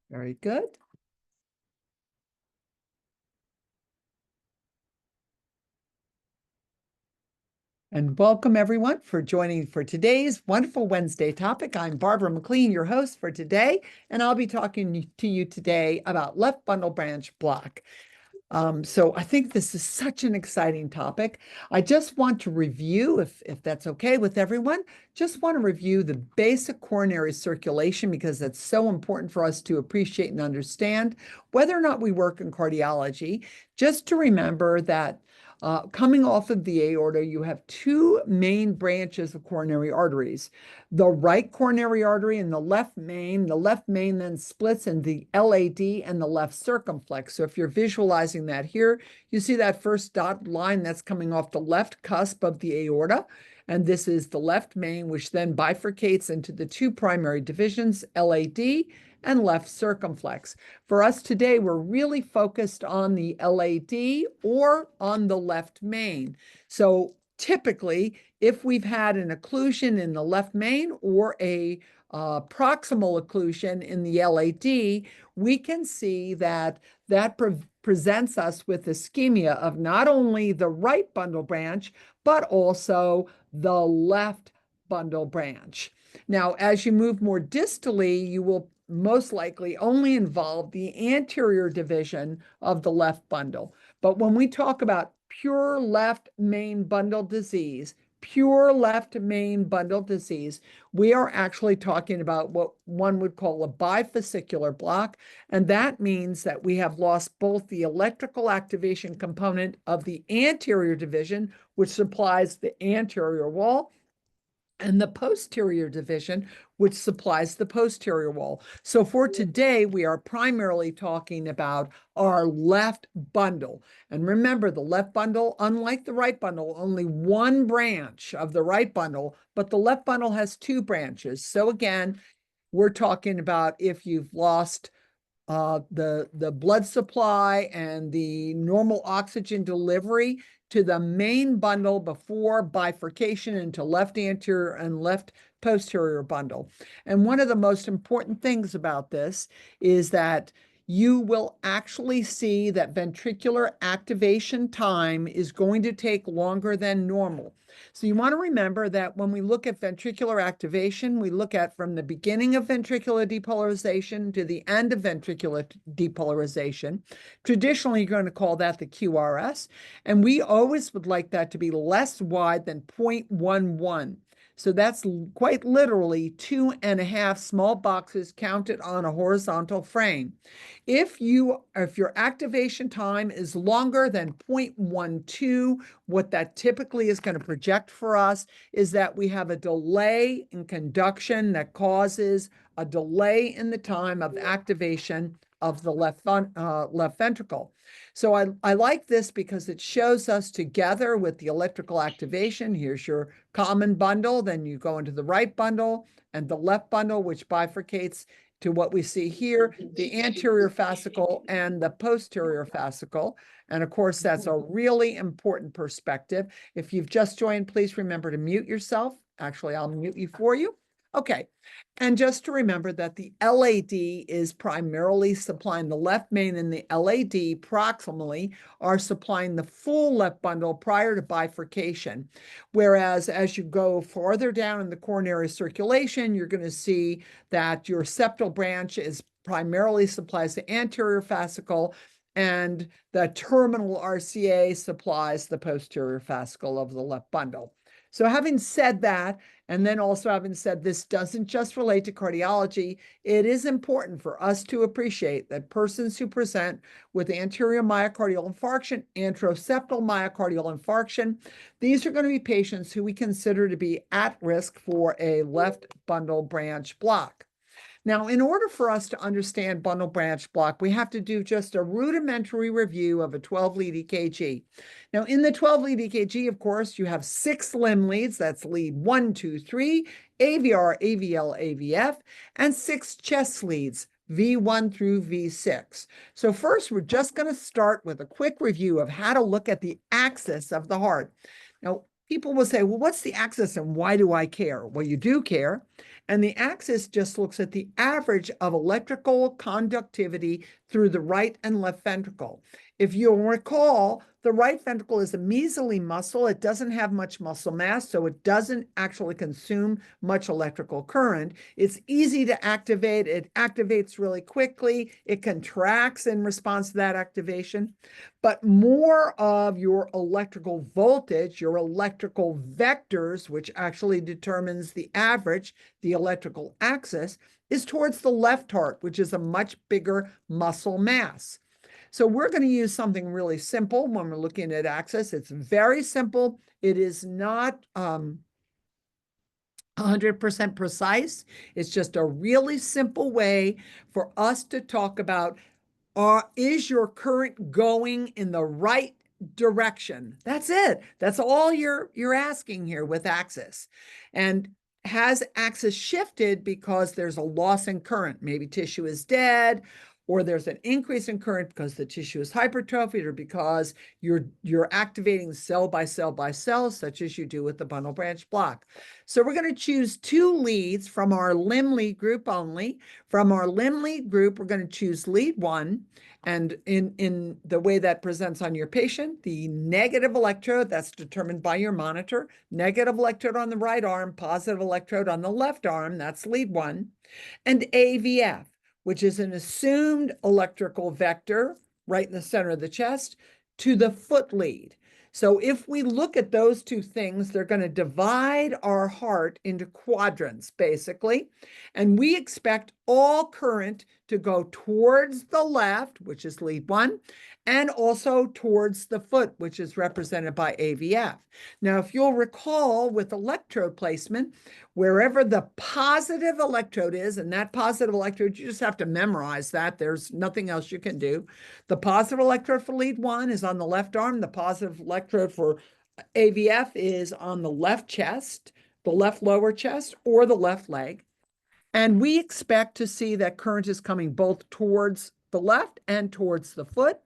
Very good. And welcome everyone for joining for today's wonderful Wednesday topic. I'm Barbara McLean, your host for today, and I'll be talking to you today about left bundle branch block. So I think this is such an exciting topic. I just want to review, if that's okay with everyone, just want to review the basic coronary circulation because that's so important for us to appreciate and understand whether or not we work in cardiology. Just to remember that coming off of the aorta, you have two main branches of coronary arteries, the right coronary artery and the left main. The left main then splits in the LAD and the left circumflex. So if you're visualizing that here, you see that first dotted line that's coming off the left cusp of the aorta. And this is the left main, which then bifurcates into the two primary divisions, LAD and left circumflex. For us today, we're really focused on the LAD or on the left main. So typically, if we've had an occlusion in the left main or a proximal occlusion in the LAD, we can see that presents us with ischemia of not only the right bundle branch, but also the left bundle branch. Now, as you move more distally, you will most likely only involve the anterior division of the left bundle. But when we talk about pure left main bundle disease, we are actually talking about what one would call a bifascicular block. And that means that we have lost both the electrical activation component of the anterior division, which supplies the anterior wall, and the posterior division, which supplies the posterior wall. So for today, we are primarily talking about our left bundle. And remember, the left bundle, unlike the right bundle, only one branch of the right bundle, but the left bundle has two branches. So again, we're talking about if you've lost the blood supply and the normal oxygen delivery to the main bundle before bifurcation into left anterior and left posterior bundle. And one of the most important things about this is that you will actually see that ventricular activation time is going to take longer than normal. So you want to remember that when we look at ventricular activation, we look at from the beginning of ventricular depolarization to the end of ventricular depolarization. Traditionally, you're going to call that the QRS. And we always would like that to be less wide than 0.11. So that's quite literally 2.5 small boxes counted on a horizontal frame. If your activation time is longer than 0.12, what that typically is going to project for us is that we have a delay in conduction that causes a delay in the time of activation of the left ventricle. So I like this because it shows us together with the electrical activation. Here's your common bundle, then you go into the right bundle and the left bundle, which bifurcates to what we see here, the anterior fascicle and the posterior fascicle. And of course, that's a really important perspective. If you've just joined, please remember to mute yourself. Actually, I'll mute you for you. Okay, and just to remember that the LAD is primarily supplying the left main, and the LAD proximally are supplying the full left bundle prior to bifurcation. Whereas as you go farther down in the coronary circulation, you're going to see that your septal branch is primarily supplies the anterior fascicle, and the terminal RCA supplies the posterior fascicle of the left bundle. So having said that, and then also having said this doesn't just relate to cardiology, it is important for us to appreciate that persons who present with anterior myocardial infarction, anteroseptal myocardial infarction, these are going to be patients who we consider to be at risk for a left bundle branch block. Now, in order for us to understand bundle branch block, we have to do just a rudimentary review of a 12-lead EKG. Now, in the 12-lead EKG, of course, you have 6 limb leads. That's lead 1, 2, 3, AVR, AVL, AVF, and 6 chest leads, V1 through V6. So first, we're just going to start with a quick review of how to look at the axis of the heart. Now, people will say, well, what's the axis and why do I care? Well, you do care And the axis just looks at the average of electrical conductivity through the right and left ventricle. If you'll recall, the right ventricle is a measly muscle. It doesn't have much muscle mass, so it doesn't actually consume much electrical current. It's easy to activate. It activates really quickly. It contracts in response to that activation. But more of your electrical voltage, your electrical vectors, which actually determines the average, the electrical axis, is towards the left heart, which is a much bigger muscle mass. So we're going to use something really simple when we're looking at axis. It's very simple. It is not 100% precise. It's just a really simple way for us to talk about, is your current going in the right direction? That's it. That's all you're asking here with axis. And has axis shifted because there's a loss in current? Maybe tissue is dead, or there's an increase in current because the tissue is hypertrophied, or because you're activating cell by cell by cell, such as you do with the bundle branch block. So we're going to choose 2 leads from our limb lead group only. From our limb lead group, we're going to choose lead 1. And in the way that presents on your patient, the negative electrode, that's determined by your monitor, negative electrode on the right arm, positive electrode on the left arm, that's lead 1, and AVF, which is an assumed electrical vector right in the center of the chest, to the foot lead. So if we look at those 2 things, they're going to divide our heart into quadrants, basically. And we expect all current to go towards the left, which is lead 1, and also towards the foot, which is represented by AVF. Now, if you'll recall with electrode placement, wherever the positive electrode is, and that positive electrode, you just have to memorize that. There's nothing else you can do. The positive electrode for lead 1 is on the left arm. The positive electrode for AVF is on the left chest, the left lower chest, or the left leg. And we expect to see that current is coming both towards the left and towards the foot.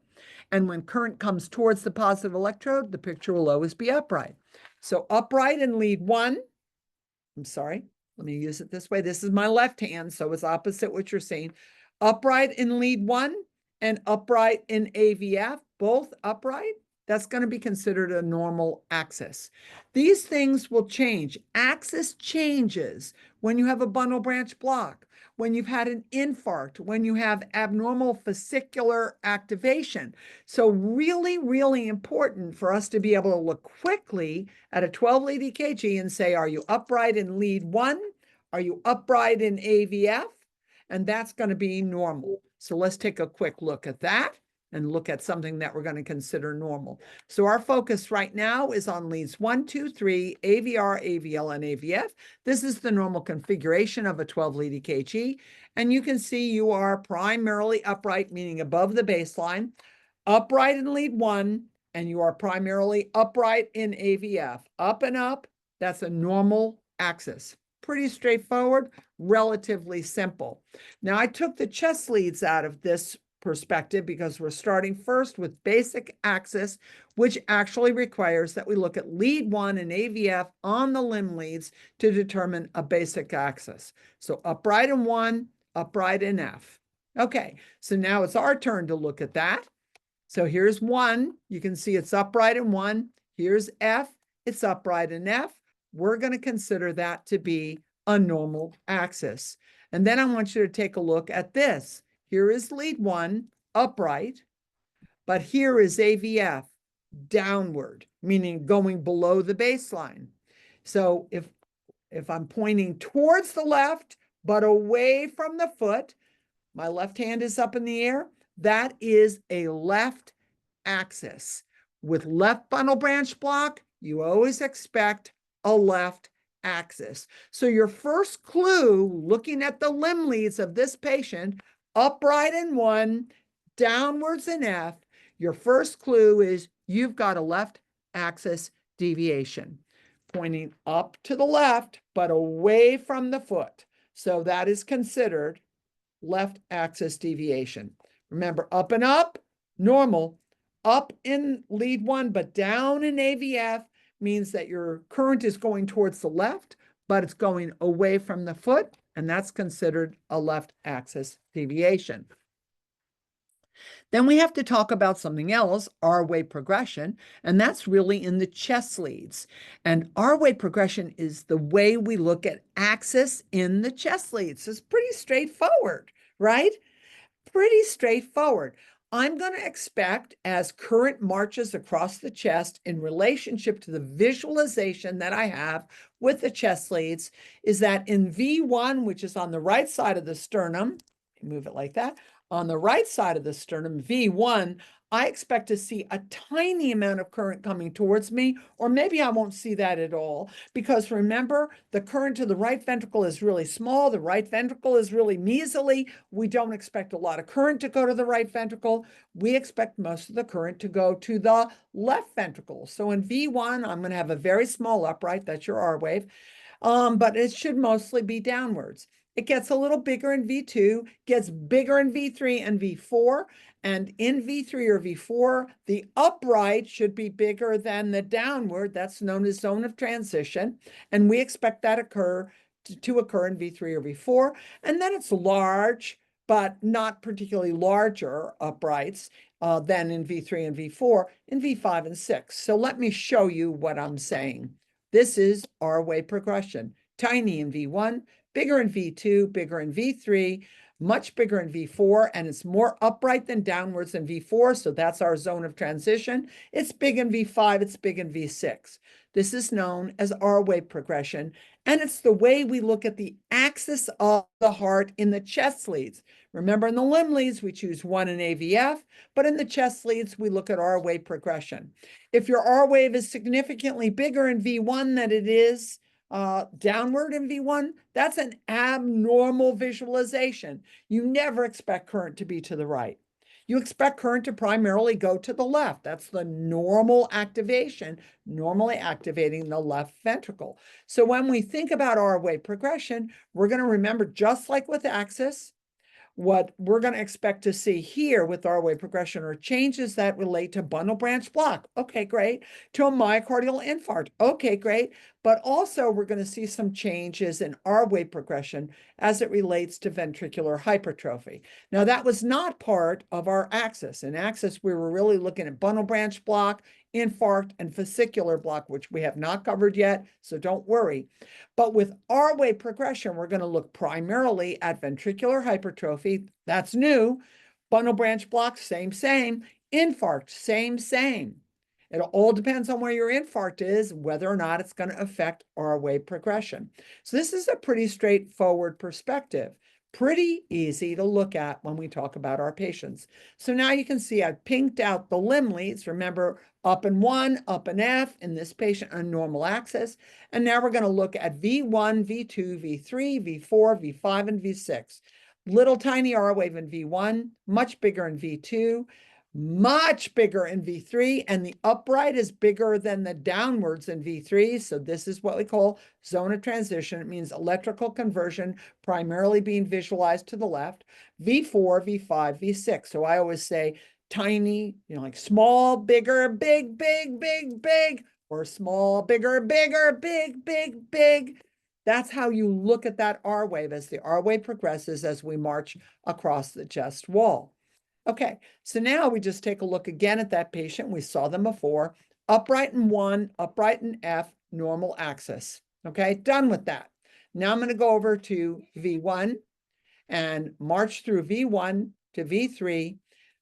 And when current comes towards the positive electrode, the picture will always be upright. So upright in lead 1, I'm sorry, let me use it this way. This is my left hand, so it's opposite what you're seeing. Upright in lead 1 and upright in AVF, both upright. That's going to be considered a normal axis. These things will change. Axis changes when you have a bundle branch block, when you've had an infarct, when you have abnormal fascicular activation. So really, really important for us to be able to look quickly at a 12-lead EKG and say, are you upright in lead 1? Are you upright in AVF? And that's going to be normal. So let's take a quick look at that and look at something that we're going to consider normal. So our focus right now is on leads 1, 2, 3, AVR, AVL, and AVF. This is the normal configuration of a 12-lead EKG. And you can see you are primarily upright, meaning above the baseline, upright in lead 1, and you are primarily upright in AVF. Up and up, that's a normal axis. Pretty straightforward, relatively simple. Now, I took the chest leads out of this perspective because we're starting first with basic axis, which actually requires that we look at lead 1 and AVF on the limb leads to determine a basic axis. So upright in 1, upright in F. Okay, so now it's our turn to look at that. So here's 1. You can see it's upright in 1. Here's F. It's upright in F. We're going to consider that to be a normal axis. And then I want you to take a look at this. Here is lead 1, upright, but here is AVF, downward, meaning going below the baseline. So if I'm pointing towards the left, but away from the foot, my left hand is up in the air, that is a left axis. With left bundle branch block, you always expect a left axis. So your first clue, looking at the limb leads of this patient, upright in 1, downwards in F, your first clue is you've got a left axis deviation, pointing up to the left, but away from the foot. So that is considered left axis deviation. Remember, up and up, normal. Up in lead 1, but down in AVF means that your current is going towards the left, but it's going away from the foot, and that's considered a left axis deviation. Then we have to talk about something else, R-wave progression, and that's really in the chest leads. And R-wave progression is the way we look at axis in the chest leads. It's pretty straightforward, right? Pretty straightforward. I'm going to expect as current marches across the chest in relationship to the visualization that I have with the chest leads is that in V1, which is on the right side of the sternum, move it like that, on the right side of the sternum, V1, I expect to see a tiny amount of current coming towards me, or maybe I won't see that at all, because remember, the current to the right ventricle is really small, the right ventricle is really measly. We don't expect a lot of current to go to the right ventricle. We expect most of the current to go to the left ventricle. So in V1, I'm going to have a very small upright, that's your R wave, but it should mostly be downwards. It gets a little bigger in V2, gets bigger in V3 and V4. And in V3 or V4, the upright should be bigger than the downward. That's known as zone of transition. And we expect that to occur in V3 or V4. And then it's large, but not particularly larger uprights than in V3 and V4, in V5 and 6. So let me show you what I'm saying. This is our wave progression. Tiny in V1, bigger in V2, bigger in V3, much bigger in V4, and it's more upright than downwards in V4, so that's our zone of transition. It's big in V5, it's big in V6. This is known as R wave progression, and it's the way we look at the axis of the heart in the chest leads. Remember, in the limb leads, we choose 1 in AVF, but in the chest leads, we look at R wave progression. If your R wave is significantly bigger in V1 than it is downward in V1, that's an abnormal visualization. You never expect current to be to the right. You expect current to primarily go to the left. That's the normal activation, normally activating the left ventricle. So when we think about our wave progression, we're going to remember, just like with axis, what we're going to expect to see here with our wave progression are changes that relate to bundle branch block. Okay, great. To a myocardial infarct. Okay, great. But also we're going to see some changes in our wave progression as it relates to ventricular hypertrophy. Now that was not part of our axis. In axis, we were really looking at bundle branch block, infarct, and fascicular block, which we have not covered yet, so don't worry. But with our wave progression, we're going to look primarily at ventricular hypertrophy. That's new. Bundle branch block, same. Infarct, same. It all depends on where your infarct is, whether or not it's going to affect our wave progression. So this is a pretty straightforward perspective. Pretty easy to look at when we talk about our patients. So now you can see I've pinked out the limb leads. Remember, up in 1, up in F in this patient on normal axis. And now we're going to look at V1, V2, V3, V4, V5, and V6. Little tiny R wave in V1, much bigger in V2, much bigger in V3, and the upright is bigger than the downwards in V3. So this is what we call zone of transition. It means electrical conversion primarily being visualized to the left. V4, V5, V6. So I always say tiny, like small, bigger, big, or small, bigger, big. That's how you look at that R wave as the R wave progresses as we march across the chest wall. Okay, so now we just take a look again at that patient. We saw them before. Upright in 1, upright in F, normal axis. Okay, done with that. Now I'm going to go over to V1 and march through V1 to V3.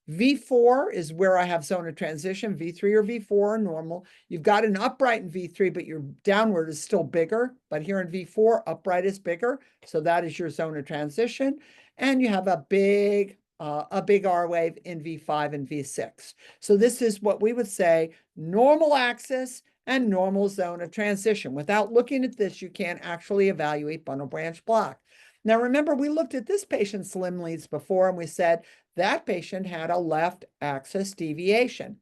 V4 is where I have zone of transition. V3 or V4 are normal. You've got an upright in V3, but your downward is still bigger. But here in V4, upright is bigger. So that is your zone of transition. And you have a big R wave in V5 and V6. So this is what we would say normal axis and normal zone of transition. Without looking at this, you can't actually evaluate bundle branch block. Now, remember, we looked at this patient's limb leads before, and we said that patient had a left axis deviation.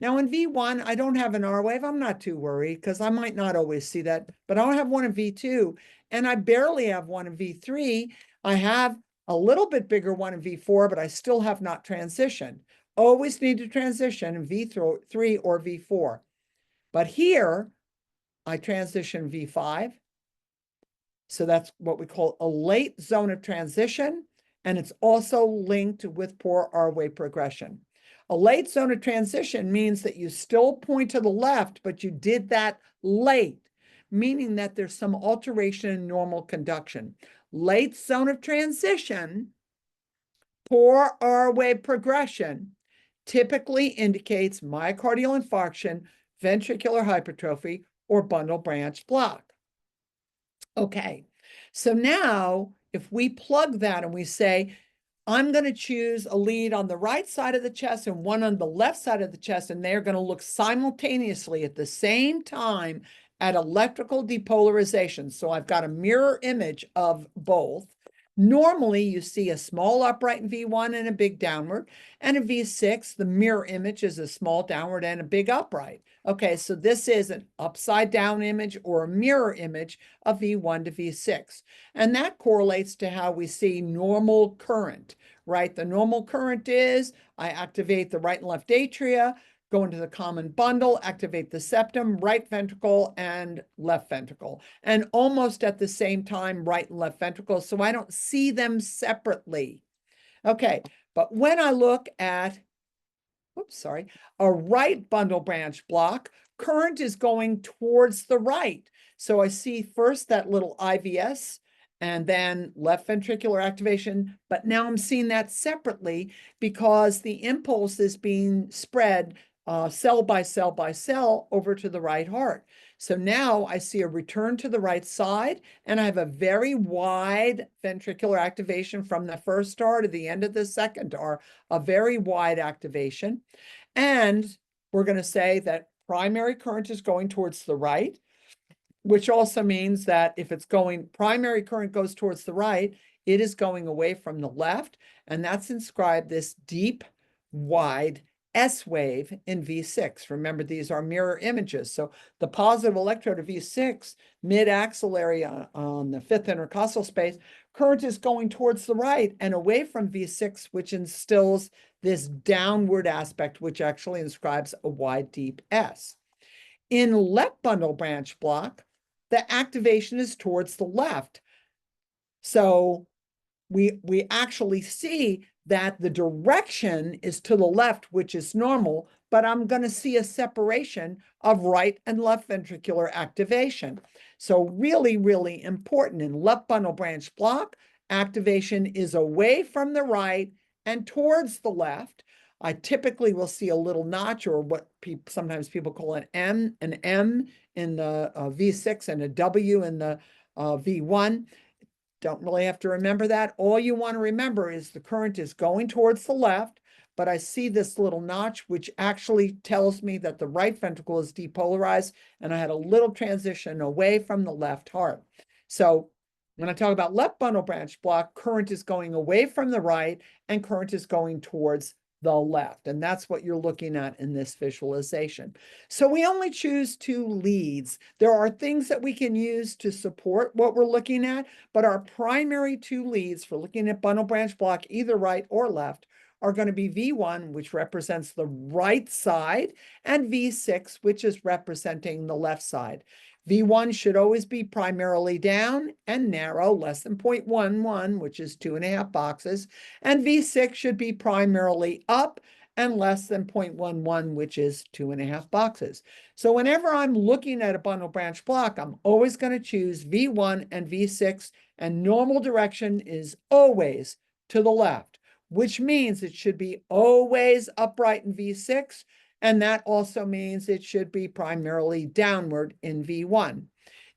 Now, in V1, I don't have an R wave. I'm not too worried because I might not always see that, but I don't have one in V2, and I barely have one in V3. I have a little bit bigger one in V4, but I still have not transitioned. Always need to transition in V3 or V4. But here, I transition V5, So that's what we call a late zone of transition, and it's also linked with poor R-wave progression. A late zone of transition means that you still point to the left, but you did that late, meaning that there's some alteration in normal conduction. Late zone of transition, poor R-wave progression, typically indicates myocardial infarction, ventricular hypertrophy, or bundle branch block. Okay, so now if we plug that and we say, I'm going to choose a lead on the right side of the chest and one on the left side of the chest, and they're going to look simultaneously at the same time at electrical depolarization. So I've got a mirror image of both. Normally, you see a small upright in V1 and a big downward, and in V6, the mirror image is a small downward and a big upright. Okay, so this is an upside down image or a mirror image of V1 to V6. And that correlates to how we see normal current, right? The normal current is I activate the right and left atria, go into the common bundle, activate the septum, right ventricle, and left ventricle. And almost at the same time, right and left ventricle. So I don't see them separately. Okay, but when I look at a right bundle branch block, current is going towards the right. So I see first that little IVS and then left ventricular activation, but now I'm seeing that separately because the impulse is being spread cell by cell by cell over to the right heart. So now I see a return to the right side, and I have a very wide ventricular activation from the first star to the end of the second star, a very wide activation. And we're going to say that primary current is going towards the right, which also means that if it's going, primary current goes towards the right, it is going away from the left, and that's inscribed this deep, wide S wave in V6. Remember, these are mirror images. So the positive electrode of V6, mid-axillary on the fifth intercostal space, current is going towards the right and away from V6, which instills this downward aspect, which actually inscribes a wide, deep S. In left bundle branch block, the activation is towards the left. So we actually see that the direction is to the left, which is normal, but I'm going to see a separation of right and left ventricular activation. So really, really important in left bundle branch block, activation is away from the right and towards the left. I typically will see a little notch, or what sometimes people call an M in the V6 and a W in the V1. Don't really have to remember that. All you want to remember is the current is going towards the left, but I see this little notch, which actually tells me that the right ventricle is depolarized, and I had a little transition away from the left heart. So when I talk about left bundle branch block, current is going away from the right and current is going towards the left. And that's what you're looking at in this visualization. So we only choose 2 leads. There are things that we can use to support what we're looking at, but our primary 2 leads for looking at bundle branch block, either right or left, are going to be V1, which represents the right side, and V6, which is representing the left side. V1 should always be primarily down and narrow, less than 0.11, which is 2.5 boxes. And V6 should be primarily up and less than 0.11, which is 2.5 boxes. So whenever I'm looking at a bundle branch block, I'm always going to choose V1 and V6, and normal direction is always to the left, which means it should be always upright in V6. And that also means it should be primarily downward in V1.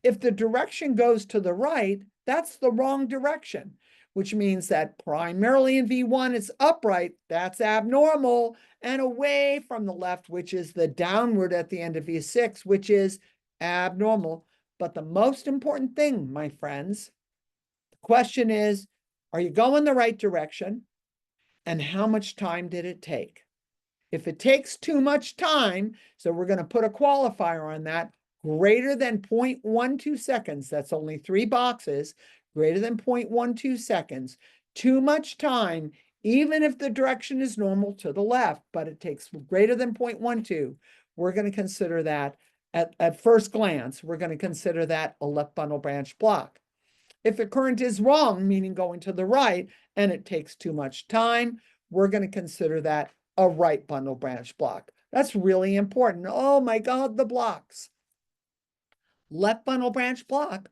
If the direction goes to the right, that's the wrong direction, which means that primarily in V1, it's upright, that's abnormal, and away from the left, which is the downward at the end of V6, which is abnormal. But the most important thing, my friends, the question is, are you going the right direction? And how much time did it take? If it takes too much time, so we're going to put a qualifier on that, greater than 0.12 seconds, that's only 3 boxes, greater than 0.12 seconds, too much time, even if the direction is normal to the left, but it takes greater than 0.12, we're going to consider that, at first glance, we're going to consider that a left bundle branch block. If the current is wrong, meaning going to the right, and it takes too much time, we're going to consider that a right bundle branch block. That's really important. Oh my God, the blocks. Left bundle branch block,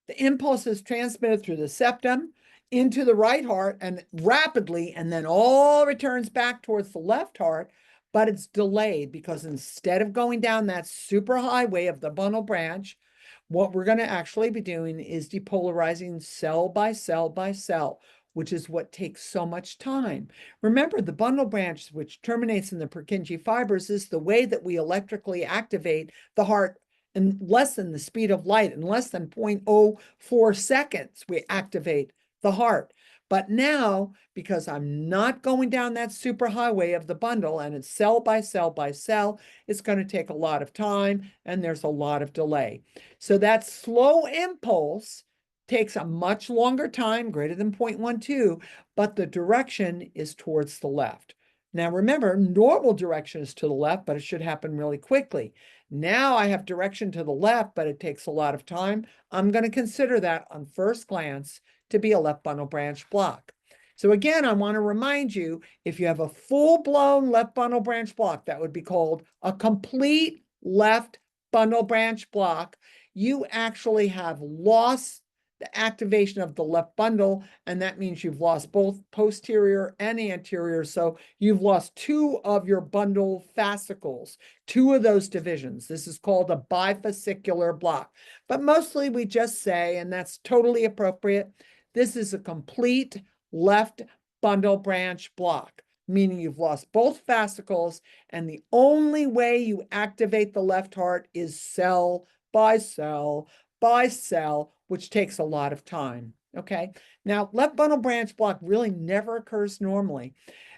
the impulse is transmitted through the septum into the right heart and rapidly, and then all returns back towards the left heart, but it's delayed because instead of going down that super highway of the bundle branch, what we're going to actually be doing is depolarizing cell by cell by cell, which is what takes so much time. Remember, the bundle branch, which terminates in the Purkinje fibers, is the way that we electrically activate the heart in less than the speed of light, in less than 0.04 seconds, we activate the heart. But now, because I'm not going down that superhighway of the bundle and it's cell by cell by cell, it's going to take a lot of time and there's a lot of delay. So that slow impulse takes a much longer time, greater than 0.12, but the direction is towards the left. Now remember, normal direction is to the left, but it should happen really quickly. Now I have direction to the left, but it takes a lot of time. I'm going to consider that on first glance to be a left bundle branch block. So again, I want to remind you, if you have a full-blown left bundle branch block, that would be called a complete left bundle branch block. You actually have lost the activation of the left bundle, and that means you've lost both posterior and anterior. So you've lost two of your bundle fascicles, two of those divisions. This is called a bifascicular block. But mostly we just say, and that's totally appropriate, this is a complete left bundle branch block, meaning you've lost both fascicles, and the only way you activate the left heart is cell by cell by cell, which takes a lot of time. Okay. Now, left bundle branch block really never occurs normally.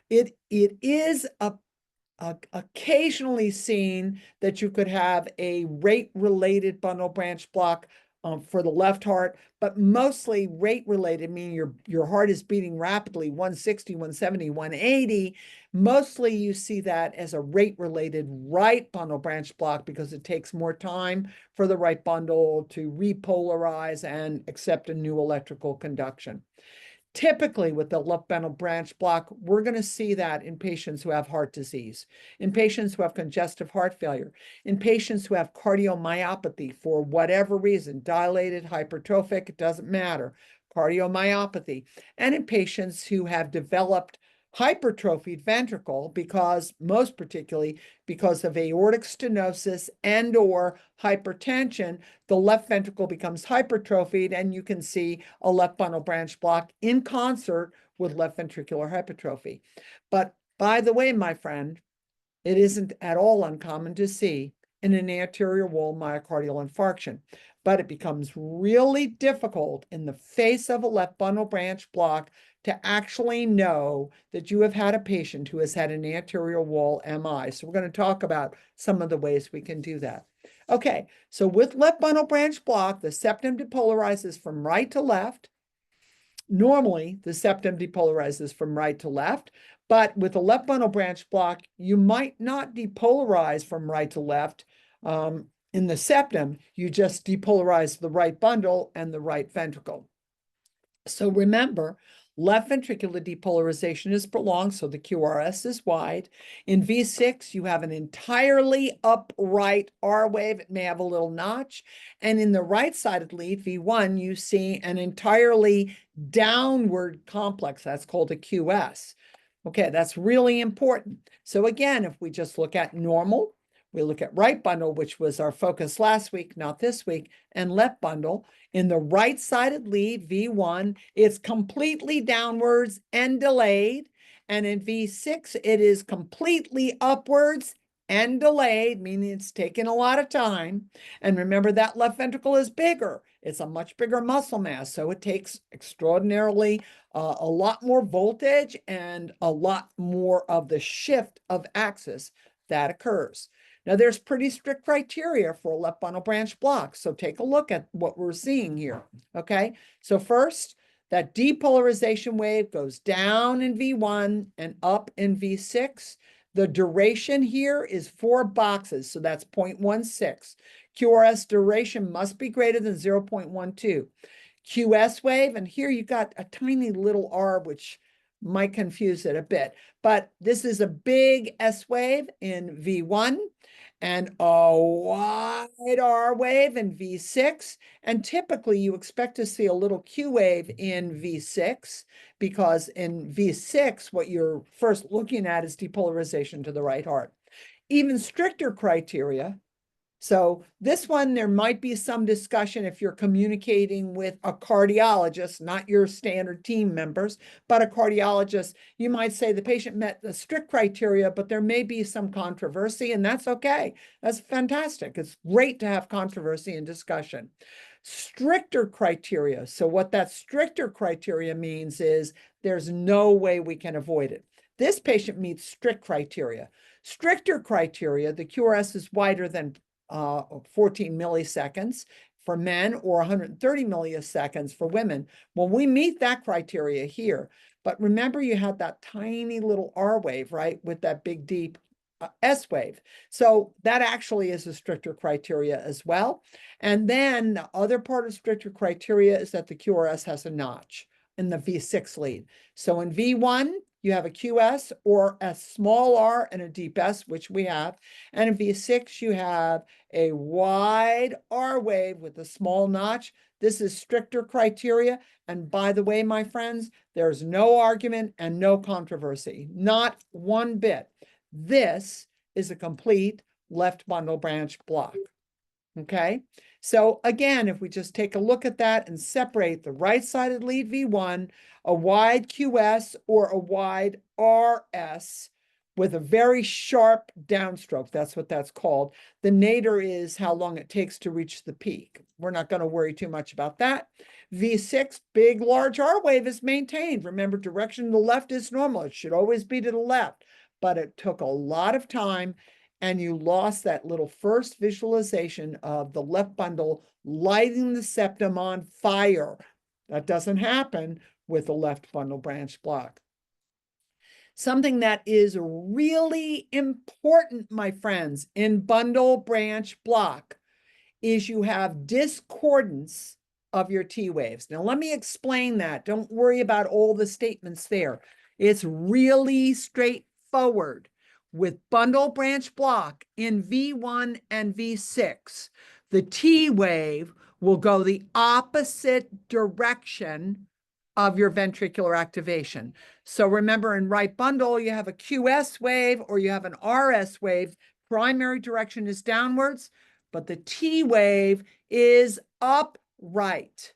It is occasionally seen that you could have a rate-related bundle branch block for the left heart, but mostly rate-related, meaning your heart is beating rapidly, 160, 170, 180. Mostly you see that as a rate-related right bundle branch block because it takes more time for the right bundle to repolarize and accept a new electrical conduction. Typically, with the left bundle branch block, we're going to see that in patients who have heart disease, in patients who have congestive heart failure, in patients who have cardiomyopathy for whatever reason, dilated, hypertrophic, it doesn't matter, cardiomyopathy, and in patients who have developed hypertrophied ventricle because, most particularly, because of aortic stenosis and or hypertension, the left ventricle becomes hypertrophied, and you can see a left bundle branch block in concert with left ventricular hypertrophy. But by the way, my friend, it isn't at all uncommon to see in an anterior wall myocardial infarction, but it becomes really difficult in the face of a left bundle branch block to actually know that you have had a patient who has had an anterior wall MI. So we're going to talk about some of the ways we can do that. Okay, so with left bundle branch block, the septum depolarizes from right to left. Normally, the septum depolarizes from right to left, but with a left bundle branch block, you might not depolarize from right to left. In the septum, you just depolarize the right bundle and the right ventricle. So remember, left ventricular depolarization is prolonged, so the QRS is wide. In V6, you have an entirely upright R wave. It may have a little notch. And in the right-sided lead, V1, you see an entirely downward complex. That's called a QS. Okay, that's really important. So again, if we just look at normal, we look at right bundle, which was our focus last week, not this week, and left bundle. In the right-sided lead, V1, it's completely downwards and delayed. And in V6, it is completely upwards and delayed, meaning it's taken a lot of time. And remember, that left ventricle is bigger. It's a much bigger muscle mass, so it takes extraordinarily a lot more voltage and a lot more of the shift of axis that occurs. Now, there's pretty strict criteria for a left bundle branch block, so take a look at what we're seeing here, okay? So first, that depolarization wave goes down in V1 and up in V6. The duration here is 4 boxes, so that's 0.16. QRS duration must be greater than 0.12. QS wave, and here you've got a tiny little R, which might confuse it a bit, but this is a big S wave in V1 and a wide R wave in V6. And typically you expect to see a little Q wave in V6 because in V6, what you're first looking at is depolarization to the right heart. Even stricter criteria. So this one, there might be some discussion if you're communicating with a cardiologist, not your standard team members, but a cardiologist. You might say the patient met the strict criteria, but there may be some controversy, and that's okay. That's fantastic. It's great to have controversy and discussion. Stricter criteria. So what that stricter criteria means is there's no way we can avoid it. This patient meets strict criteria. Stricter criteria, the QRS is wider than 14 milliseconds for men or 130 milliseconds for women. Well, we meet that criteria here. But remember, you had that tiny little R wave, right, with that big deep S wave. So that actually is a stricter criteria as well. And then the other part of stricter criteria is that the QRS has a notch in the V6 lead. So in V1, you have a QS or a small R and a deep S, which we have. And in V6, you have a wide R wave with a small notch. This is stricter criteria. And by the way, my friends, there's no argument and no controversy, not one bit. This is a complete left bundle branch block. Okay, so again, if we just take a look at that and separate the right-sided lead V1, a wide QS or a wide RS with a very sharp downstroke, that's what that's called. The nadir is how long it takes to reach the peak. We're not going to worry too much about that. V6, big, large R wave is maintained. Remember, direction to the left is normal. It should always be to the left, but it took a lot of time and you lost that little first visualization of the left bundle lighting the septum on fire. That doesn't happen with the left bundle branch block. Something that is really important, my friends, in bundle branch block is you have discordance of your T waves. Now, let me explain that. Don't worry about all the statements there. It's really straightforward. With bundle branch block in V1 and V6, the T wave will go the opposite direction of your ventricular activation. So remember, in right bundle, you have a QS wave or you have an RS wave. Primary direction is downwards, but the T wave is upright.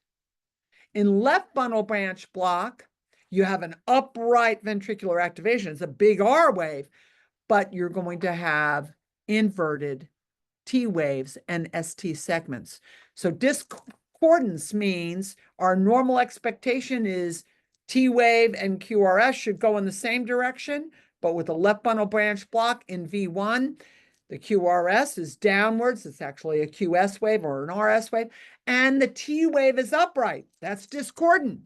In left bundle branch block, you have an upright ventricular activation. It's a big R wave, but you're going to have inverted T waves and ST segments. So discordance means our normal expectation is T wave and QRS should go in the same direction, but with a left bundle branch block in V1, the QRS is downwards. It's actually a QS wave or an RS wave, and the T wave is upright. That's discordant.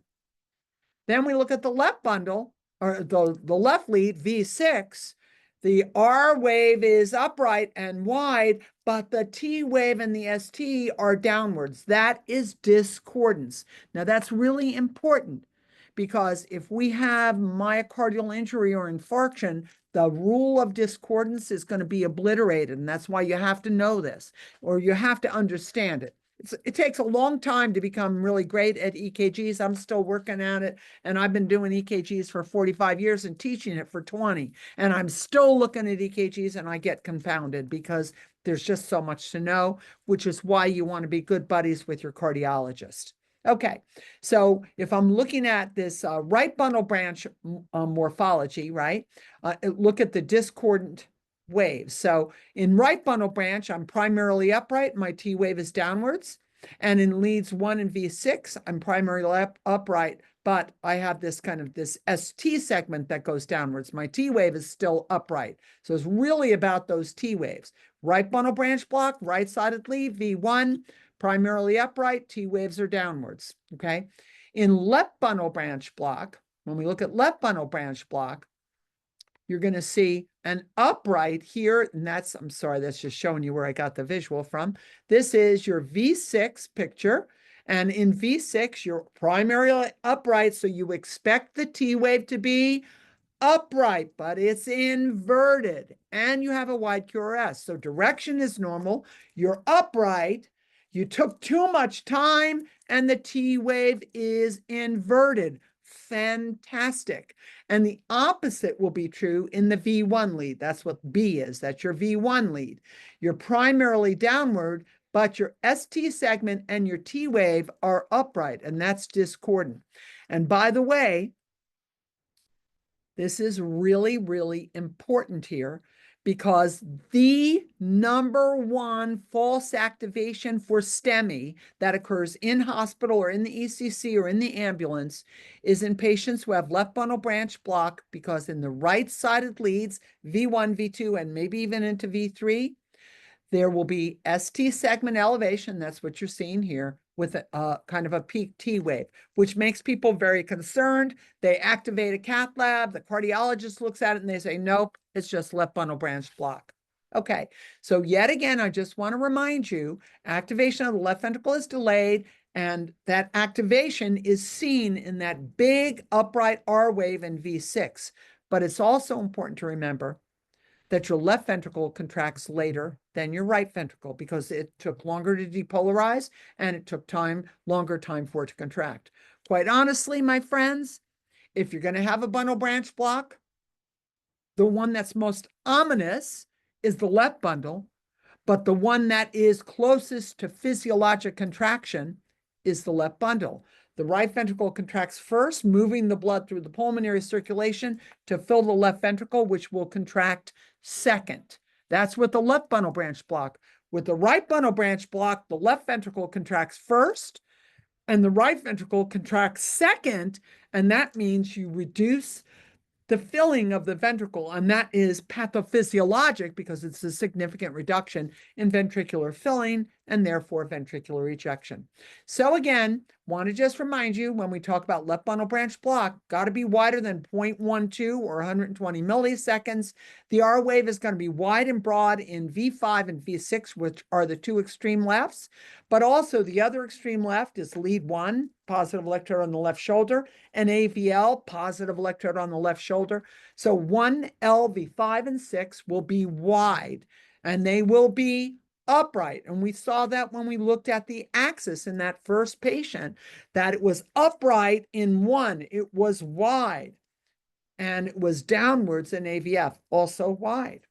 Then we look at the left bundle, or the left lead, V6. The R wave is upright and wide, but the T wave and the ST are downwards. That is discordance. Now, that's really important because if we have myocardial injury or infarction, the rule of discordance is going to be obliterated. And that's why you have to know this, or you have to understand it. It takes a long time to become really great at EKGs. I'm still working at it, and I've been doing EKGs for 45 years and teaching it for 20. And I'm still looking at EKGs, and I get confounded because there's just so much to know, which is why you want to be good buddies with your cardiologist. Okay, so if I'm looking at this right bundle branch morphology, right, look at the discordant waves. So in right bundle branch, I'm primarily upright. My T wave is downwards. And in leads 1 and V6, I'm primarily upright, but I have this kind of this ST segment that goes downwards. My T wave is still upright. So it's really about those T waves. Right bundle branch block, right-sided lead, V1, primarily upright, T waves are downwards, okay? In left bundle branch block, when we look at left bundle branch block, you're going to see an upright here, and that's, I'm sorry, that's just showing you where I got the visual from. This is your V6 picture, And in V6, you're primarily upright, so you expect the T wave to be upright, but it's inverted, and you have a wide QRS. So direction is normal. You're upright. You took too much time, and the T wave is inverted. Fantastic. And the opposite will be true in the V1 lead. That's what B is. That's your V1 lead. You're primarily downward, but your ST segment and your T wave are upright, and that's discordant. And by the way, this is really, really important here because the number one false activation for STEMI that occurs in hospital or in the ECC or in the ambulance is in patients who have left bundle branch block, because in the right-sided leads, V1, V2, and maybe even into V3, there will be ST segment elevation. That's what you're seeing here, with a kind of a peak T wave, which makes people very concerned. They activate a cath lab. The cardiologist looks at it and they say, nope, it's just left bundle branch block. Okay, so yet again, I just want to remind you, activation of the left ventricle is delayed, and that activation is seen in that big upright R wave in V6. But it's also important to remember that your left ventricle contracts later than your right ventricle because it took longer to depolarize and it took longer time for it to contract. Quite honestly, my friends, if you're going to have a bundle branch block, the one that's most ominous is the left bundle, but the one that is closest to physiologic contraction is the left bundle. The right ventricle contracts first, moving the blood through the pulmonary circulation to fill the left ventricle, which will contract second. That's with the left bundle branch block. With the right bundle branch block, the left ventricle contracts first and the right ventricle contracts second, and that means you reduce the filling of the ventricle, and that is pathophysiologic because it's a significant reduction in ventricular filling and therefore ventricular ejection. So again, want to just remind you, when we talk about left bundle branch block, got to be wider than 0.12 or 120 milliseconds. The R wave is going to be wide and broad in V5 and V6, which are the two extreme lefts, but also the other extreme left is lead 1, positive electrode on the left shoulder, and AVL, positive electrode on the left shoulder. So 1L, V5, and 6 will be wide, and they will be upright. And we saw that when we looked at the axis in that first patient, that it was upright in 1, it was wide, and it was downwards in AVF, also wide.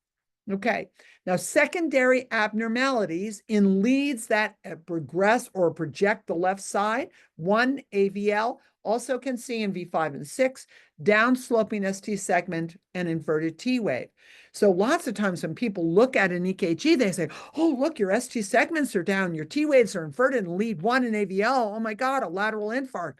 Okay, now secondary abnormalities in leads that progress or project the left side, 1 AVL, also can see in V5 and 6, downsloping ST segment and inverted T wave. So lots of times when people look at an EKG, they say, oh, look, your ST segments are down, your T waves are inverted in lead 1 and AVL. Oh my God, a lateral infarct.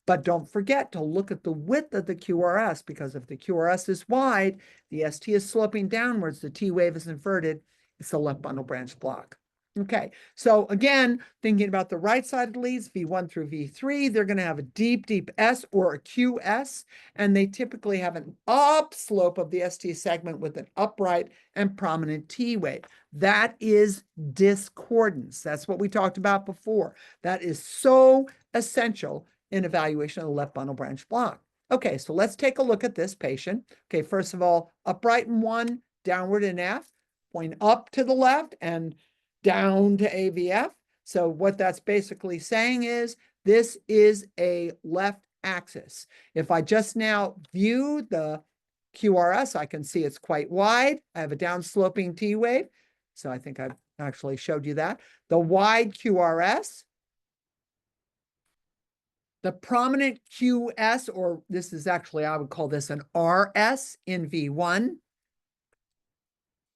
But don't forget to look at the width of the QRS, because if the QRS is wide, the ST is sloping downwards, the T wave is inverted, it's the left bundle branch block. Okay, so again, thinking about the right-sided leads, V1 through V3, they're going to have a deep, deep S or a QS, and they typically have an upslope of the ST segment with an upright and prominent T wave. That is discordance. That's what we talked about before. That is so essential in evaluation of the left bundle branch block. Okay, so let's take a look at this patient. Okay, first of all, upright in 1, downward in F, point up to the left and down to AVF. So what that's basically saying is this is a left axis. If I just now view the QRS, I can see it's quite wide. I have a downsloping T wave. So I think I've actually showed you that. The wide QRS, the prominent QS, or this is actually, I would call this an RS in V1.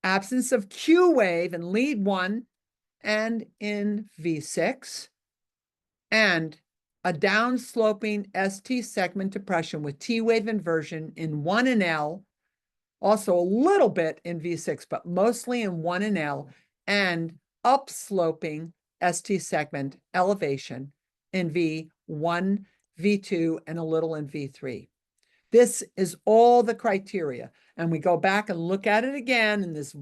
Absence of Q wave in lead 1 and in V6. And a downsloping ST segment depression with T wave inversion in 1 and L, also a little bit in V6, but mostly in 1 and L, and upsloping ST segment elevation in V1, V2, and a little in V3. This is all the criteria. And we go back and look at it again in this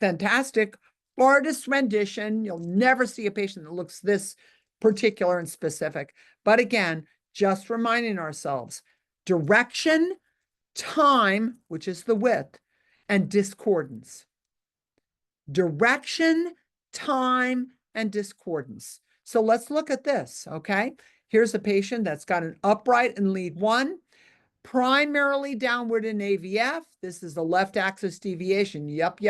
fantastic artist rendition. You'll never see a patient that looks this particular and specific. But again, just reminding ourselves, direction, time, which is the width, and discordance. Direction, time, and discordance. So let's look at this, okay? Here's a patient that's got an upright in lead 1, primarily downward in AVF. This is the left axis deviation. Yup.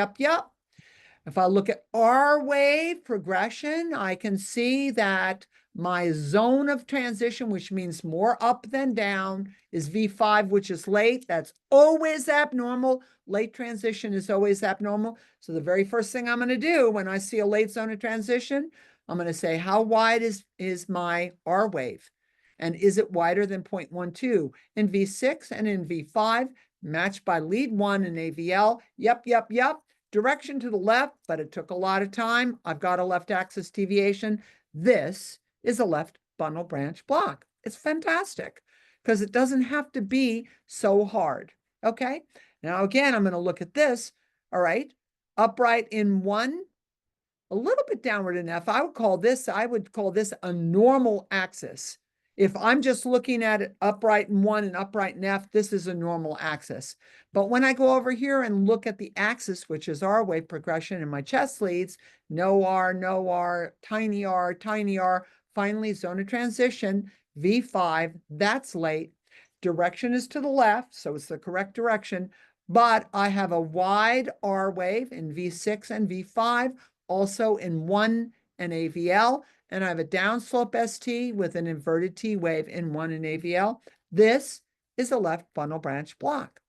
If I look at R wave progression, I can see that my zone of transition, which means more up than down, is V5, which is late. That's always abnormal. Late transition is always abnormal. So the very first thing I'm going to do when I see a late zone of transition, I'm going to say, how wide is my R wave? And is it wider than 0.12 in V6 and in V5, matched by lead 1 in AVL? Yep. Direction to the left, but it took a lot of time. I've got a left axis deviation. This is a left bundle branch block. It's fantastic because it doesn't have to be so hard. Okay. Now, again, I'm going to look at this. All right. Upright in 1, a little bit downward in F. I would call this a normal axis. If I'm just looking at it upright in 1 and upright in F, this is a normal axis. But when I go over here and look at the axis, which is R wave progression in my chest leads, no R, tiny R, finally zone of transition, V5, that's late. Direction is to the left, so it's the correct direction, but I have a wide R wave in V6 and V5, also in 1 and AVL, and I have a downslope ST with an inverted T wave in 1 in AVL. This is a left bundle branch block.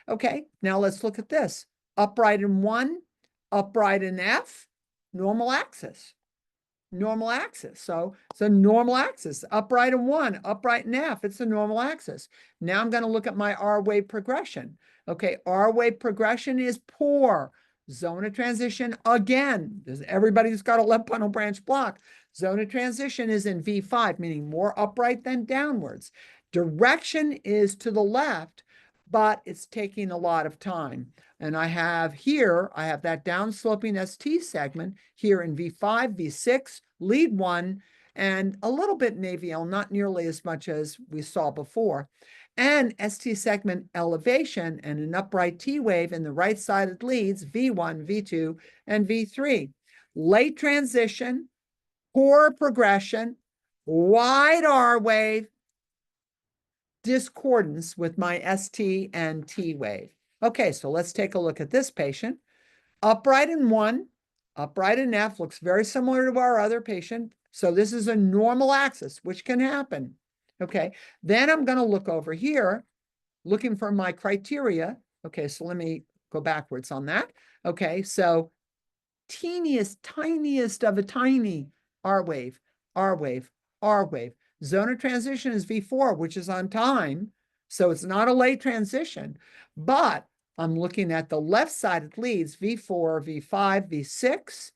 Okay, now let's look at this. Upright in 1, upright in F, normal axis. Normal axis. So it's a normal axis. Upright in 1, upright in F, it's a normal axis. Now I'm going to look at my R wave progression. Okay, R wave progression is poor. Zone of transition, again, everybody's got a left bundle branch block. Zone of transition is in V5, meaning more upright than downwards. Direction is to the left, but it's taking a lot of time. And I have that downsloping ST segment here in V5, V6, lead 1, and a little bit in AVL, not nearly as much as we saw before. And ST segment elevation and an upright T wave in the right-sided leads, V1, V2, and V3. Late transition, poor progression, wide R wave, discordance with my ST and T wave. Okay, so let's take a look at this patient. Upright in 1, upright in F, looks very similar to our other patient. So this is a normal axis, which can happen. Okay, then I'm going to look over here, looking for my criteria. Okay, so let me go backwards on that. Okay, so tiniest of a tiny R wave, R wave, R wave. Zone of transition is V4, which is on time. So it's not a late transition, but I'm looking at the left-sided leads, V4, V5, V6,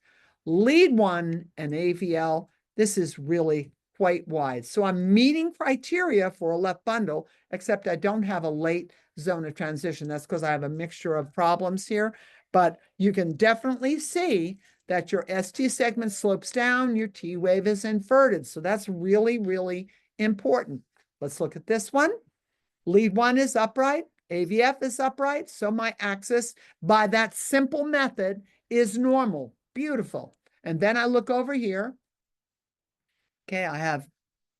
lead 1, and AVL. This is really quite wide. So I'm meeting criteria for a left bundle, except I don't have a late zone of transition. That's because I have a mixture of problems here. But you can definitely see that your ST segment slopes down, your T wave is inverted. So that's really, really important. Let's look at this one. Lead 1 is upright, AVF is upright, so my axis, by that simple method, is normal. Beautiful. And then I look over here. Okay, I have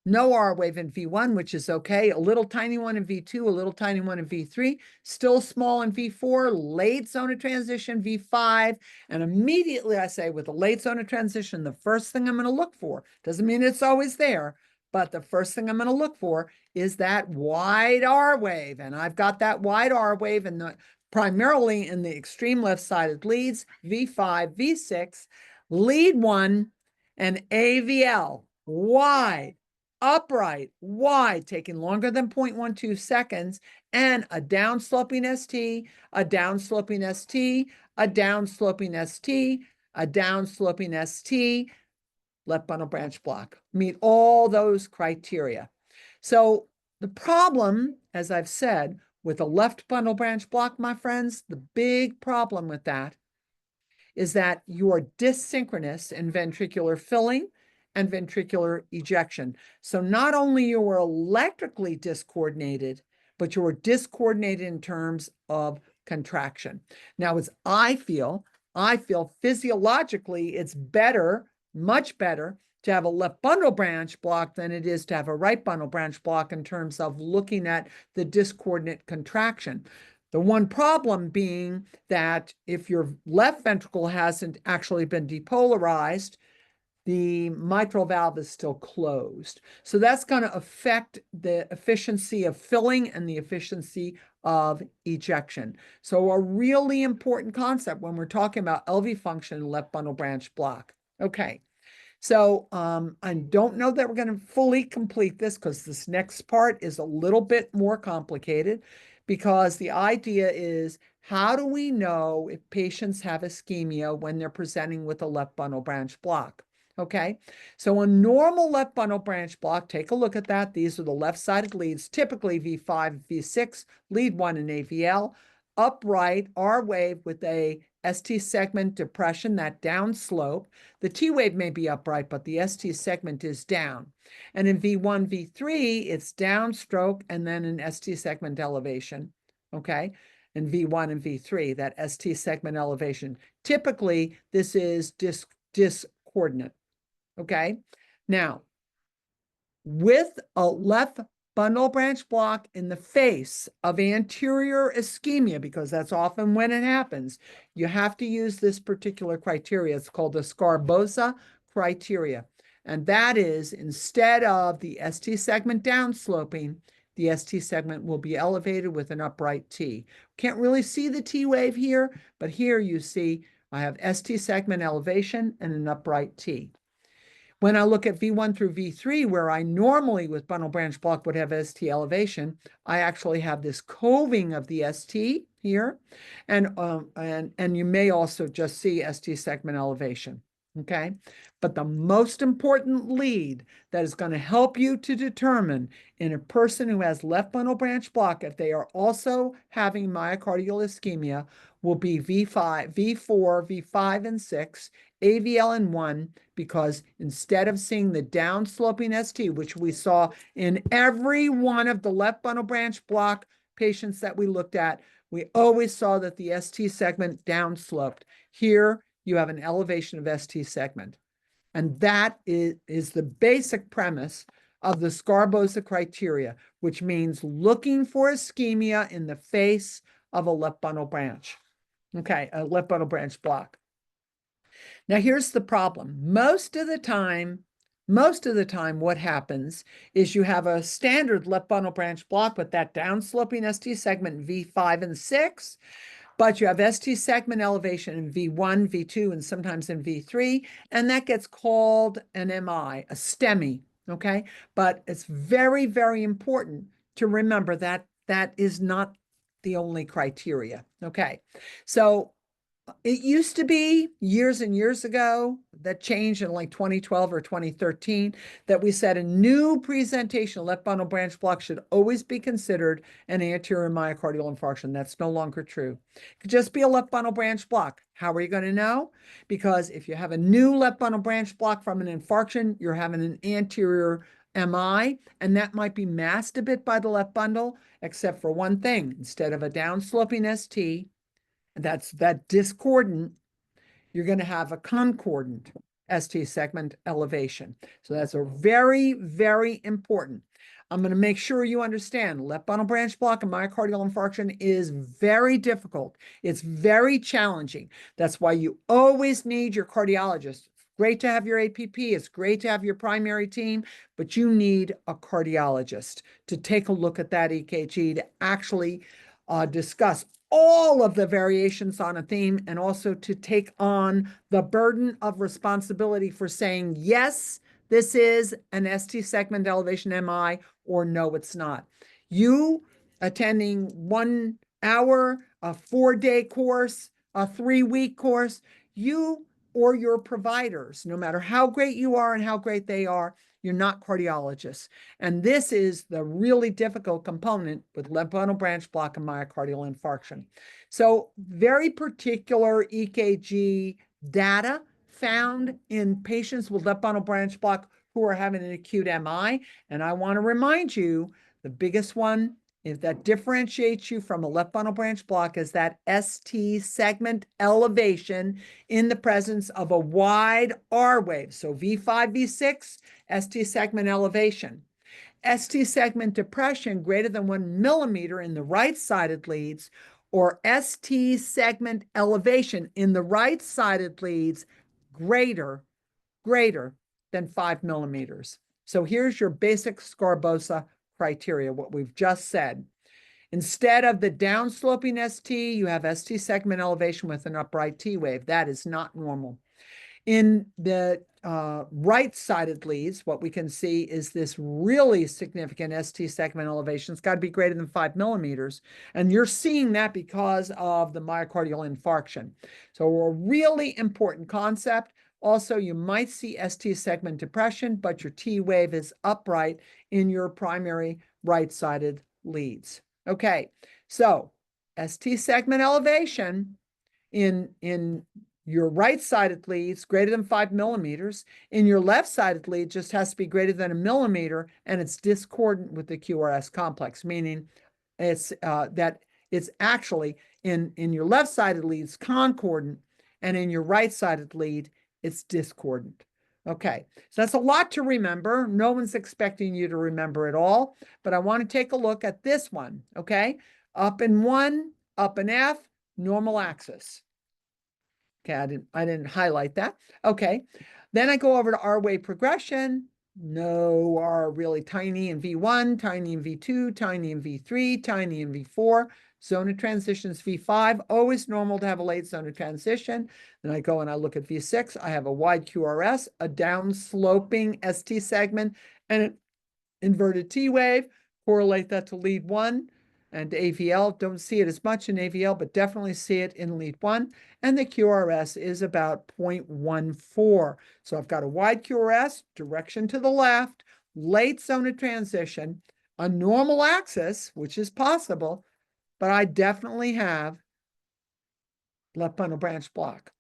no R wave in V1, which is okay. A little tiny one in V2, a little tiny one in V3, still small in V4, late zone of transition, V5. And immediately I say with a late zone of transition, the first thing I'm going to look for, doesn't mean it's always there, but the first thing I'm going to look for is that wide R wave. And I've got that wide R wave primarily in the extreme left-sided leads, V5, V6, lead 1, and AVL, wide, upright, wide, taking longer than 0.12 seconds, and a downsloping ST, a downsloping ST, a downsloping ST, a downsloping ST, left bundle branch block. Meet all those criteria. So the problem, as I've said, with a left bundle branch block, my friends, the big problem with that is that you are dysynchronous in ventricular filling and ventricular ejection. So not only you are electrically discoordinated, but you are discoordinated in terms of contraction. Now, as I feel physiologically it's better, much better, to have a left bundle branch block than it is to have a right bundle branch block in terms of looking at the discordant contraction. The one problem being that if your left ventricle hasn't actually been depolarized, the mitral valve is still closed. So that's going to affect the efficiency of filling and the efficiency of ejection. So a really important concept when we're talking about LV function and left bundle branch block. Okay. So I don't know that we're going to fully complete this because this next part is a little bit more complicated, because the idea is, how do we know if patients have ischemia when they're presenting with a left bundle branch block? Okay, so a normal left bundle branch block, take a look at that. These are the left-sided leads, typically V5, V6, lead 1 in AVL, upright, R wave with a ST segment depression, that down slope. The T wave may be upright, but the ST segment is down. And in V1, V3, it's downstroke and then an ST segment elevation, okay? In V1 and V3, that ST segment elevation. Typically, this is discordant, okay? Now, with a left bundle branch block in the face of anterior ischemia, because that's often when it happens, you have to use this particular criteria. It's called the Scarbosa criteria. And that is, instead of the ST segment downsloping, the ST segment will be elevated with an upright T. Can't really see the T wave here, but here you see I have ST segment elevation and an upright T. When I look at V1 through V3, where I normally with bundle branch block would have ST elevation, I actually have this coving of the ST here, and you may also just see ST segment elevation, okay? But the most important lead that is going to help you to determine in a person who has left bundle branch block if they are also having myocardial ischemia will be V5, V4, V5, and 6, AVL in 1, because instead of seeing the downsloping ST, which we saw in every one of the left bundle branch block patients that we looked at, we always saw that the ST segment downsloped. Here, you have an elevation of ST segment. And that is the basic premise of the Scarbosa criteria, which means looking for ischemia in the face of a left bundle branch. Okay, a left bundle branch block. Now, here's the problem. Most of the time, what happens is you have a standard left bundle branch block with that downsloping ST segment V5 and 6, but you have ST segment elevation in V1, V2, and sometimes in V3, and that gets called an MI, a STEMI, okay? But it's very, very important to remember that that is not the only criteria, okay? So it used to be years and years ago, that changed in like 2012 or 2013, that we said a new presentation of left bundle branch block should always be considered an anterior myocardial infarction. That's no longer true. It could just be a left bundle branch block. How are you going to know? Because if you have a new left bundle branch block from an infarction, you're having an anterior MI, and that might be masked a bit by the left bundle, except for one thing. Instead of a downsloping ST, that's that discordant, you're going to have a concordant ST segment elevation. So that's a very, very important. I'm going to make sure you understand left bundle branch block and myocardial infarction is very difficult. It's very challenging. That's why you always need your cardiologist. Great to have your APP. It's great to have your primary team, but you need a cardiologist to take a look at that EKG to actually discuss all of the variations on a theme, and also to take on the burden of responsibility for saying, yes, this is an ST segment elevation MI, or no, it's not. You attending 1 hour, a 4-day course, a 3-week course, you or your providers, no matter how great you are and how great they are, you're not cardiologists. And this is the really difficult component with left bundle branch block and myocardial infarction. So very particular EKG data found in patients with left bundle branch block who are having an acute MI. And I want to remind you, the biggest one is that differentiates you from a left bundle branch block is that ST segment elevation in the presence of a wide R wave. So V5, V6, ST segment elevation. ST segment depression greater than 1 millimeter in the right-sided leads, or ST segment elevation in the right-sided leads greater than 5 millimeters. So here's your basic Scarbosa criteria, what we've just said. Instead of the downsloping ST, you have ST segment elevation with an upright T wave. That is not normal. In the right-sided leads, what we can see is this really significant ST segment elevation. It's got to be greater than 5 millimeters. And you're seeing that because of the myocardial infarction. So a really important concept. Also, you might see ST segment depression, but your T wave is upright in your primary right-sided leads. Okay, so ST segment elevation in your right-sided leads greater than 5 millimeters. In your left-sided lead just has to be greater than 1 millimeter, and it's discordant with the QRS complex, meaning it's that it's actually in your left-sided leads concordant, and in your right-sided lead it's discordant. Okay, so that's a lot to remember. No one's expecting you to remember it all, but I want to take a look at this one. Okay, up in 1, up in F, normal axis. Okay, I didn't highlight that. Okay, then I go over to R wave progression. No R really tiny in V1, tiny in V2, tiny in V3, tiny in V4. Zone of transition is V5. Always normal to have a late zone of transition. Then I go and I look at V6. I have a wide QRS, a down-sloping ST segment, and an inverted T wave. Correlate that to lead 1 and AVL. Don't see it as much in AVL, but definitely see it in lead 1. And the QRS is about 0.14. So I've got a wide QRS, direction to the left, late zone of transition, a normal axis, which is possible, but I definitely have left bundle branch block.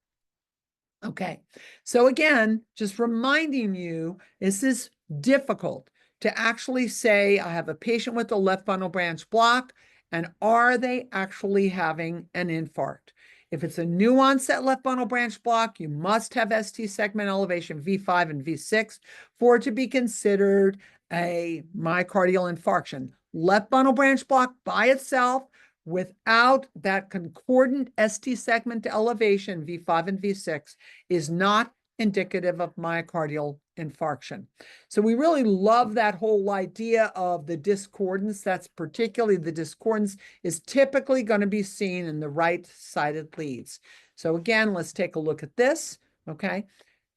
Okay, so again, just reminding you, this is difficult to actually say, I have a patient with a left bundle branch block, and are they actually having an infarct? If it's a new onset left bundle branch block, you must have ST segment elevation V5 and V6 for it to be considered a myocardial infarction. Left bundle branch block by itself, without that concordant ST segment elevation, V5 and V6, is not indicative of myocardial infarction. So we really love that whole idea of the discordance. That's particularly the discordance is typically going to be seen in the right-sided leads. So again, let's take a look at this. Okay,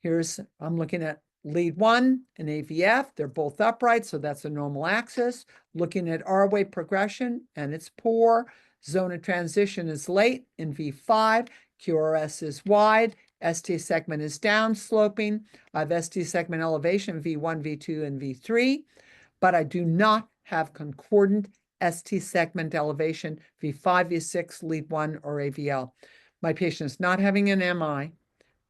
I'm looking at lead 1 and AVF. They're both upright, so that's a normal axis. Looking at R wave progression, and it's poor. Zone of transition is late in V5. QRS is wide. ST segment is down sloping. I have ST segment elevation V1, V2, and V3, but I do not have concordant ST segment elevation V5, V6, lead 1, or AVL. My patient is not having an MI.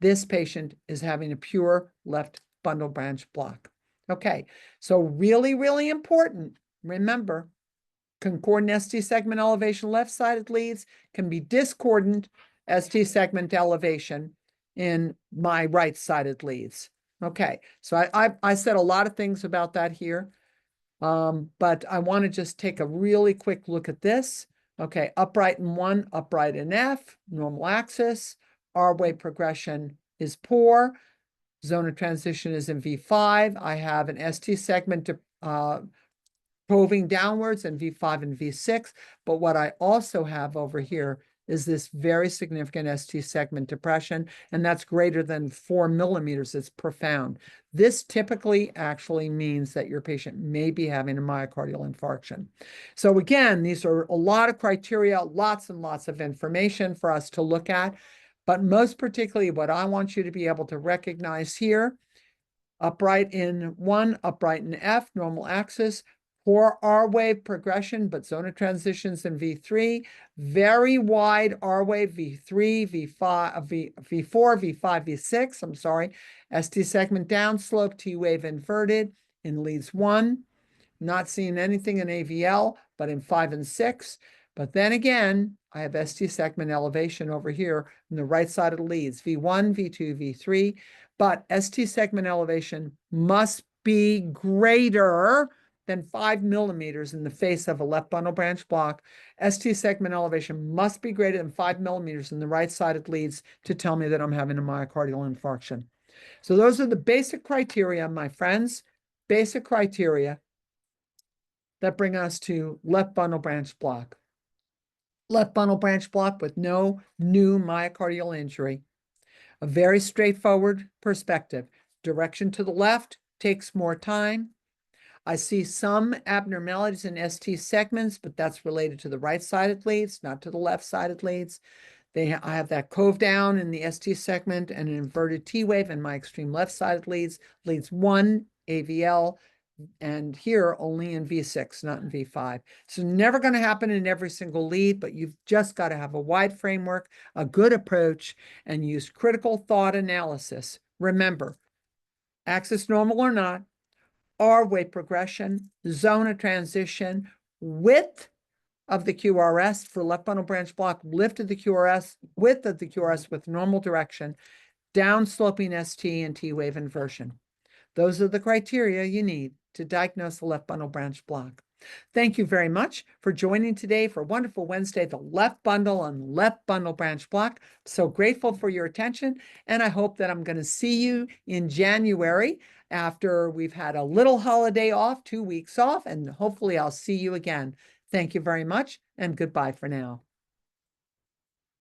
This patient is having a pure left bundle branch block. Okay, so really, really important. Remember, concordant ST segment elevation left-sided leads can be discordant ST segment elevation in my right-sided leads. Okay, so I said a lot of things about that here, but I want to just take a really quick look at this. Okay, upright in 1, upright in F, normal axis. R wave progression is poor. Zone of transition is in V5. I have an ST segment moving downwards in V5 and V6. But what I also have over here is this very significant ST segment depression, and that's greater than 4 millimeters. It's profound. This typically actually means that your patient may be having a myocardial infarction. So again, these are a lot of criteria, lots and lots of information for us to look at. But most particularly, what I want you to be able to recognize here, upright in 1, upright in F, normal axis, Poor R wave progression, but zone of transitions in V3, very wide R wave V3, V5, V4, V5, V6, I'm sorry, ST segment downslope, T wave inverted in leads 1. Not seeing anything in AVL, but in 5 and 6. But then again, I have ST segment elevation over here on the right side of the leads, V1, V2, V3. But ST segment elevation must be greater than 5 millimeters in the face of a left bundle branch block. ST segment elevation must be greater than 5 millimeters in the right-sided leads to tell me that I'm having a myocardial infarction. So those are the basic criteria, my friends, basic criteria that bring us to left bundle branch block. Left bundle branch block with no new myocardial injury. A very straightforward perspective. Direction to the left takes more time. I see some abnormalities in ST segments, but that's related to the right-sided leads, not to the left-sided leads. I have that cove down in the ST segment and an inverted T wave in my extreme left-sided leads, leads 1, AVL, and here only in V6, not in V5. So never going to happen in every single lead, but you've just got to have a wide framework, a good approach, and use critical thought analysis. Remember, axis normal or not, R wave progression, zone of transition, width of the QRS for left bundle branch block, lift of the QRS, width of the QRS with normal direction, downsloping ST and T wave inversion. Those are the criteria you need to diagnose the left bundle branch block. Thank you very much for joining today for Wonderful Wednesday, the left bundle and left bundle branch block. So grateful for your attention, and I hope that I'm going to see you in January after we've had a little holiday off, 2 weeks off, and hopefully I'll see you again. Thank you very much, and goodbye for now.